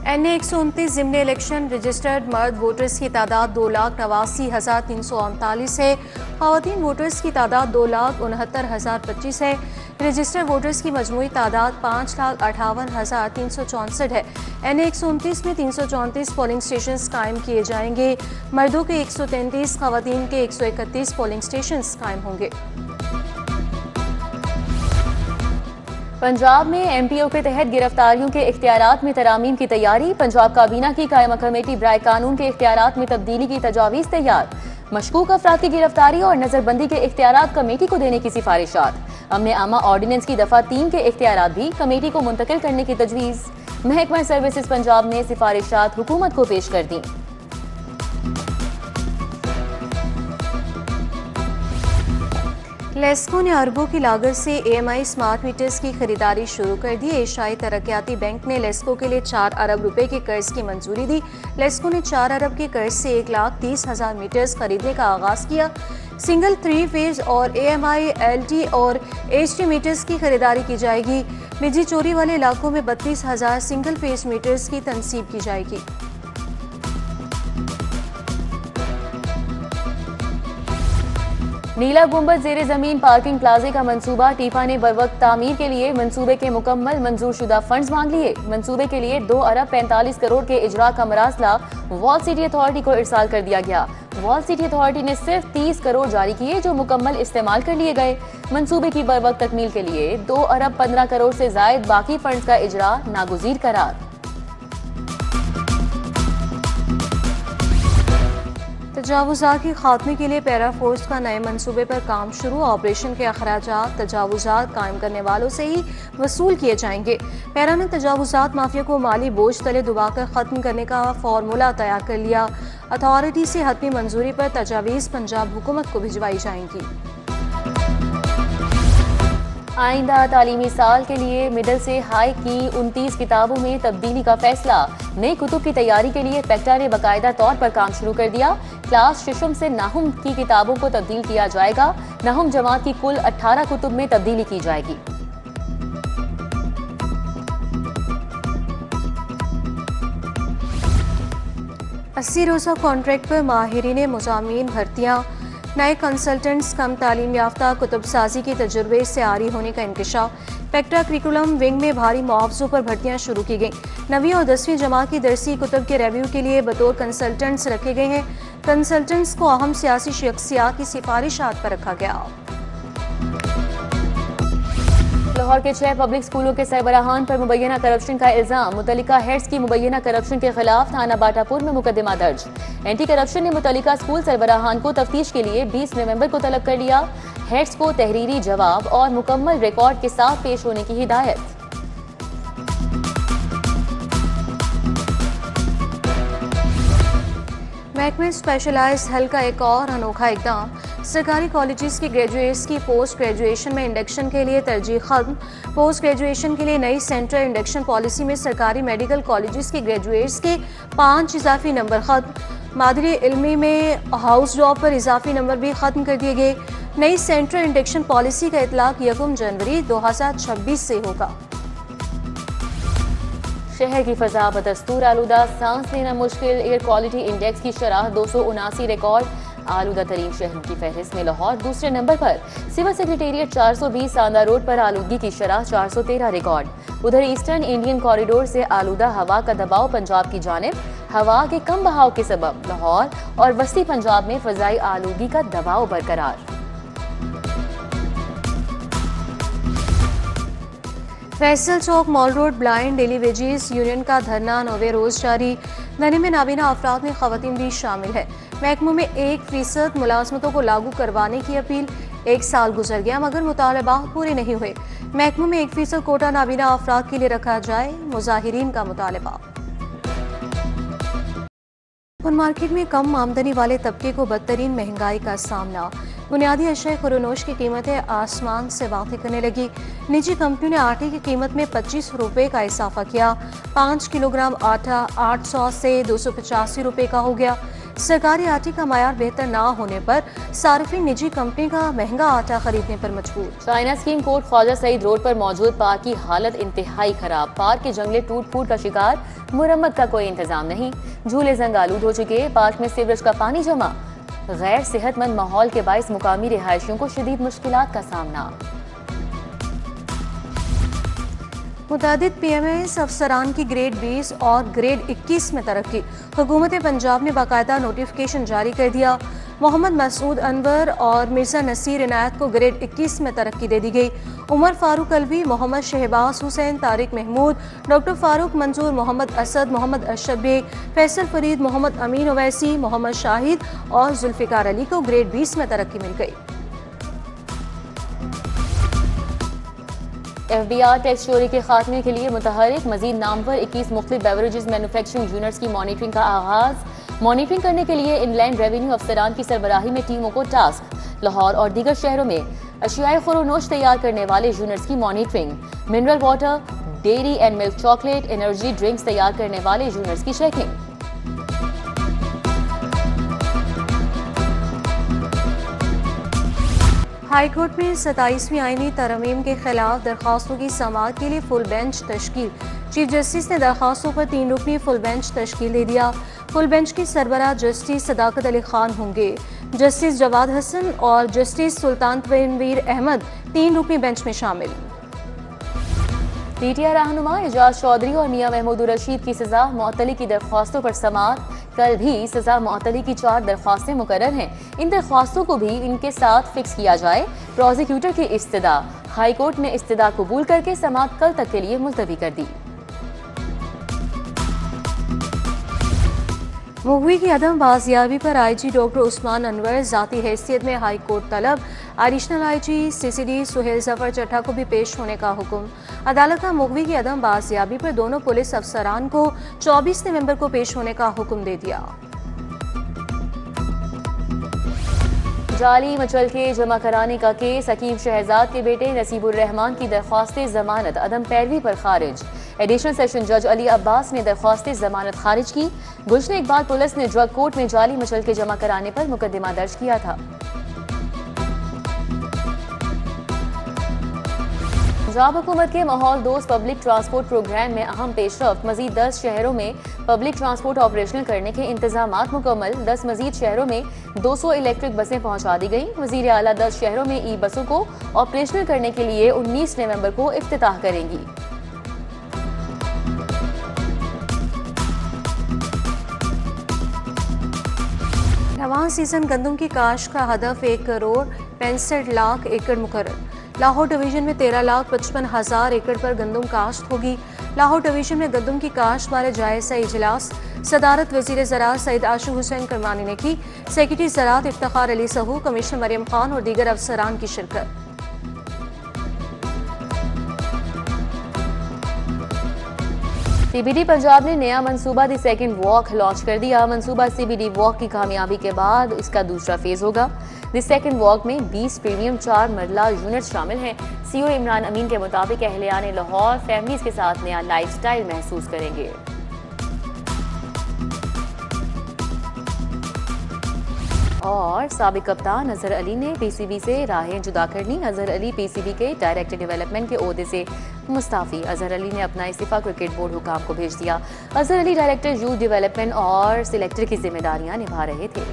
NA-129 ज़िमनी election registered मर्द voters की तादाद 2,89,339 है। ख़वातीन वोटर्स की तादाद 2,69,025 है। रजिस्टर्ड वोटर्स की मजमूई तादाद 5,58,364 है। NA-129 में 334 पोलिंग स्टेशन कायम किए जाएंगे। मर्दों के 133, ख़वातीन के 131 पोलिंग स्टेशन कायम होंगे। पंजाब में MPO के तहत गिरफ्तारियों के इख्तियारात में तरामीम की तैयारी। पंजाब काबीना की कायमा कमेटी बराए कानून के इख्तियारात में तब्दीली की तजावीज़ तैयार। मशकूक अफराद की गिरफ्तारी और नजरबंदी के इख्तियारात कमेटी को देने की सिफारिशात। अमने आमा ऑर्डिनेंस की दफा 3 के इख्तियारात भी कमेटी को मुंतकिल करने की तजवीज़। महकमा सर्विसेज पंजाब ने सिफारिशात हुकूमत को पेश कर दी। लेस्को ने अरबों की लागत से AMI स्मार्ट मीटर्स की खरीदारी शुरू कर दी। एशियाई तरक्याती बैंक ने लेस्को के लिए 4 अरब रुपए के कर्ज की मंजूरी दी। लेस्को ने 4 अरब के कर्ज से 1,30,000 मीटर्स खरीदने का आगाज किया। सिंगल 3 फेज और AMI LT और HT मीटर्स की खरीदारी की जाएगी। बिजली चोरी वाले इलाकों में 32,000 सिंगल फेज मीटर्स की तनसीब की जाएगी। नीला गुंबद जेरे जमीन पार्किंग प्लाजे का मंसूबा। टीपा ने बरवक्त तामीर के लिए मंसूबे के मुकम्मल मंजूर शुदा फंड्स मांग लिए। मंसूबे के लिए 2 अरब 45 करोड़ के इजरा का मरासला वॉल सिटी अथॉरिटी को इरसाल कर दिया गया। वॉल सिटी अथॉरिटी ने सिर्फ 30 करोड़ जारी किए जो मुकम्मल इस्तेमाल कर लिए गए। मंसूबे की बरवक्त तकमील के लिए 2 अरब 15 करोड़ से जायद बाकी फंड्स का इजरा नागुज़ीर करार। तजावुज़ात के खात्मे के लिए पैरा फोर्स का नए मंसूबे पर काम शुरू। ऑपरेशन के अखराजात तजावुज़ात कायम करने वालों से ही वसूल किए जाएंगे। पैरा ने तजावुज़ात माफिया को माली बोझ तले दबाकर ख़त्म करने का फार्मूला तैयार कर लिया। अथॉरिटी से हतमी मंजूरी पर तजावीज़ पंजाब हुकूमत को भिजवाई जाएंगी। आइंदा तालीमी साल के लिए मिडल से हाई की 29 किताबों में तब्दीली का फैसला। नई कुतुब की तैयारी के लिए पेक्टा ने बाकायदा तौर पर काम शुरू कर दिया। क्लास शिशुम से नाहुम की किताबों को तब्दील किया जाएगा। नाहुम जमात की कुल 18 कुतुब में तब्दीली की जाएगी। अस्सी रोज़ा कॉन्ट्रैक्ट पर माहिरीन मुज़ामीन भर्तियाँ। नए कंसल्टेंट्स कम तालीम याफ्ता कुतुब साजी के तजुर्बे से आरी होने का इंकशाफ। पेक्टा करिकुलम विंग में भारी मुआवजों पर भर्तियां शुरू की गईं। 9वीं और 10वीं जमात की दरसी कुतुब के रिव्यू के लिए बतौर कंसल्टेंट्स रखे गए हैं। कंसल्टेंट्स को अहम सियासी शख्सियात की सिफारिशात पर रखा गया। लाहौर के 6 पब्लिक स्कूलों के सरबराहान पर मुबैना करप्शन का इल्जाम। मुतल्लिका हेड्स की मुबैना करप्शन के खिलाफ थाना बाटापुर में मुकदमा दर्ज। एंटी करप्शन ने मुतल्लिका स्कूल सरबराहान को तफ्तीश के लिए 20 नवंबर को तलब कर लिया। हेड्स को तहरीरी जवाब और मुकम्मल रिकॉर्ड के साथ पेश होने की हिदायत। महकमे स्पेशलाइज्ड हेल्थ का एक और अनोखा इकदाम। सरकारी कॉलेजेस के ग्रेजुएट्स की पोस्ट ग्रेजुएशन में इंडक्शन के लिए तरजीह खत्म। पोस्ट ग्रेजुएशन के लिए नई सेंट्रल इंडक्शन पॉलिसी में सरकारी मेडिकल कॉलेजेस के ग्रेजुएट्स के 5 इजाफी नंबर खत्म। मादरी इल्मी में हाउस जॉब पर इजाफी नंबर भी खत्म कर दिए गए। नई सेंट्रल इंडक्शन पॉलिसी का इतलाक 1 जनवरी 2026 से होगा। शहर की फजा बदस्तूर आलूदा, सांस लेना मुश्किल। एयर क्वालिटी इंडेक्स की शरह 279 रिकॉर्ड। आलूदा तरीन शहरों की फहरिस्त में लाहौर दूसरे नंबर पर। सिविल सेक्रेटेरिएट 420 सांदा रोड पर आलूदगी की शरह 413 रिकॉर्ड। उधर ईस्टर्न इंडियन कॉरिडोर से आलूदा हवा का दबाव पंजाब की जानिब। हवा के कम बहाव के सबब लाहौर और वस्ती पंजाब में फजाई आलूदगी का दबाव बरकरार। Faisal Chowk mall road blind daily wages union का धरना 9वें रोज जारी। धरने में नाबीना अफराद में खवातीन भी शामिल है। महकमों में 1% मुलाजमतों को लागू करवाने की अपील। 1 साल गुजर गया मगर मुतालबात पूरे नहीं हुए। महकमों में 1% कोटा नाबीना अफराद के लिए रखा जाए, मुजाहिरीन का मुतालबा। मार्केट में कम आमदनी वाले तबके को बदतरीन महंगाई का सामना। बुनियादी अशिया खुरोनोश की कीमतें आसमान से वाक़ई करने लगी। निजी कंपनियों ने आटे की कीमत में 25 रुपये का इजाफा किया। 5 किलोग्राम आटा 800 से 285 रुपये का हो गया। सरकारी आटे का मायार बेहतर ना होने पर सार्फिन निजी कंपनी का महंगा आटा खरीदने पर मजबूर। China scheme court Khawaja Saeed road पर मौजूद पार्क की हालत इंतहाई खराब। पार्क के जंगले टूट फूट का शिकार, मुरम्मत का कोई इंतजाम नहीं। झूले जंग आलूद हो चुके, पार्क में सीवरेज का पानी जमा। गैर सेहतमंद माहौल के बाइस मुकामी रिहायशियों को शदीद मुश्किलात का सामना। मुतादिद PMS अफसरान की ग्रेड 20 और ग्रेड 21 में तरक्की। हुकूमत पंजाब ने बाकायदा नोटिफिकेशन जारी कर दिया। मोहम्मद मसूद अनवर और मिर्जा नसीर इनायत को ग्रेड 21 में तरक्की दे दी गई। उमर फारूक अलवी, मोहम्मद शहबाज हुसैन, तारिक महमूद, डॉक्टर फारूक मंजूर, मोहम्मद असद, मोहम्मद अशरफ बेग, फैसल फरीद, मोहम्मद अमीन ओवैसी, मोहम्मद शाहिद और जुल्फिकार अली को ग्रेड 20 में तरक्की मिल गई। FBI टैक्स चोरी के खात्मे के लिए मुतहरिक, मजीद नामवर 21 मुख्तलिफ बेवरेजेस मैन्युफैक्चरिंग यूनिट्स की मॉनिटरिंग का आगाज। मॉनिटरिंग करने के लिए इनलैंड रेवेन्यू अफसरान की सरबराही में टीमों को टास्क। लाहौर और दीगर शहरों में अशियाए खुरोनोश तैयार करने वाले यूनिट्स की monitoring. Mineral water, dairy and milk chocolate, energy drinks तैयार करने वाले यूनिट्स की चेकिंग। हाईकोर्ट में 27वीं आईनी तरमीम के खिलाफ दरखास्तों की समाअत के लिए फुल बेंच तश्कील। चीफ जस्टिस ने दरखास्तों पर 3 रुकनी फुल बेंच तश्कील दे दिया। फुल बेंच की सरबराह जस्टिस सदाकत अली खान होंगे। जस्टिस जवाद हसन और जस्टिस सुल्तान तनवीर अहमद 3 रुकनी बेंच में शामिल। PTI रहनुमा एजाज चौधरी और मियां महमूद रशीद की सजा मुअत्तली की दरख्वास्तों पर समाअत। कल भी सजा मुअत्तली की 4 दरख्वास्तें मुकर्रर हैं। इन दरख्वास्तों को भी इनके साथ फिक्स किया जाए। प्रोसिक्यूटर की इस्तदा। हाईकोर्ट ने इस्तदा कबूल करके समाअत कल तक के लिए मुलतवी कर दी। मुगवी की अदम बाजियाबी पर IG डॉक्टर उस्मान अनवर जाती हैसियत में हाई कोर्ट तलब। Additional IG CCD Suhail Zafar Chattha को भी पेश होने का हुक्म। अदालत ने मुगवी की अदम बाजियाबी पर दोनों पुलिस अफसरान को 24 नवंबर को पेश होने का हुक्म दे दिया। जाली मचल के जमा कराने का केस, हकीम शहजाद के बेटे नसीबुर रहमान की दरख्वास्त जमानत अदम पैरवी पर खारिज। एडिशनल सेशन जज अली अब्बास ने दरख्वास्त जमानत खारिज की। गुज़श्ता इकबाल पुलिस ने ड्रग कोर्ट में जाली मचल के जमा कराने पर मुकदमा दर्ज किया था। पंजाब हुकूमत के माहौल दोस्त पब्लिक ट्रांसपोर्ट प्रोग्राम में अहम पेशरफ्त। मजीद 10 शहरों में पब्लिक ट्रांसपोर्ट ऑपरेशनल करने के इंतजामात मुकम्मल। 10 मजीद शहरों में 200 इलेक्ट्रिक बसें पहुंचा दी गई। वजीर आला 10 शहरों में ई बसों को ऑपरेशनल करने के लिए 19 नवंबर को इफ्तिताह करेंगी। रवां सीजन गंदम की काश्त का हदफ 1 करोड़ 65 लाख एकड़ मुकर्रर। लाहौर डिवीजन में 13,55,000 एकड़ पर गंदम काश्त होगी। लाहौर डिवीजन में गंदम की काश्त बारे जायजा इजलास सदारत वजीर ज़राअत सईद आशिक हुसैन करमानी ने की। सेक्रेटरी ज़राअत इफ्तिखार अली सहू, कमिश्नर मरियम खान और दीगर अफसरान की शिरकत। CBD पंजाब ने नया मंसूबा दी सेकंड वॉक लॉन्च कर दिया। मंसूबा CBD वॉक की कामयाबी के बाद इसका दूसरा फेज होगा। दी सेकंड वॉक में 20 प्रीमियम 4 मरला यूनिट शामिल हैं। CEO इमरान अमीन के मुताबिक अहलियान लाहौर फैमिलीज के साथ नया लाइफस्टाइल महसूस करेंगे। और साबिक कप्तान अजहर अली ने PCB से राहें जुदा कर ली। अजहर अली PCB के डायरेक्टर डेवलपमेंट के ओहदे से मुस्ताफी। अजहर अली ने अपना इस्तीफा क्रिकेट बोर्ड हुकाम को भेज दिया। Azhar Ali director youth development और सिलेक्टर की जिम्मेदारियां निभा रहे थे।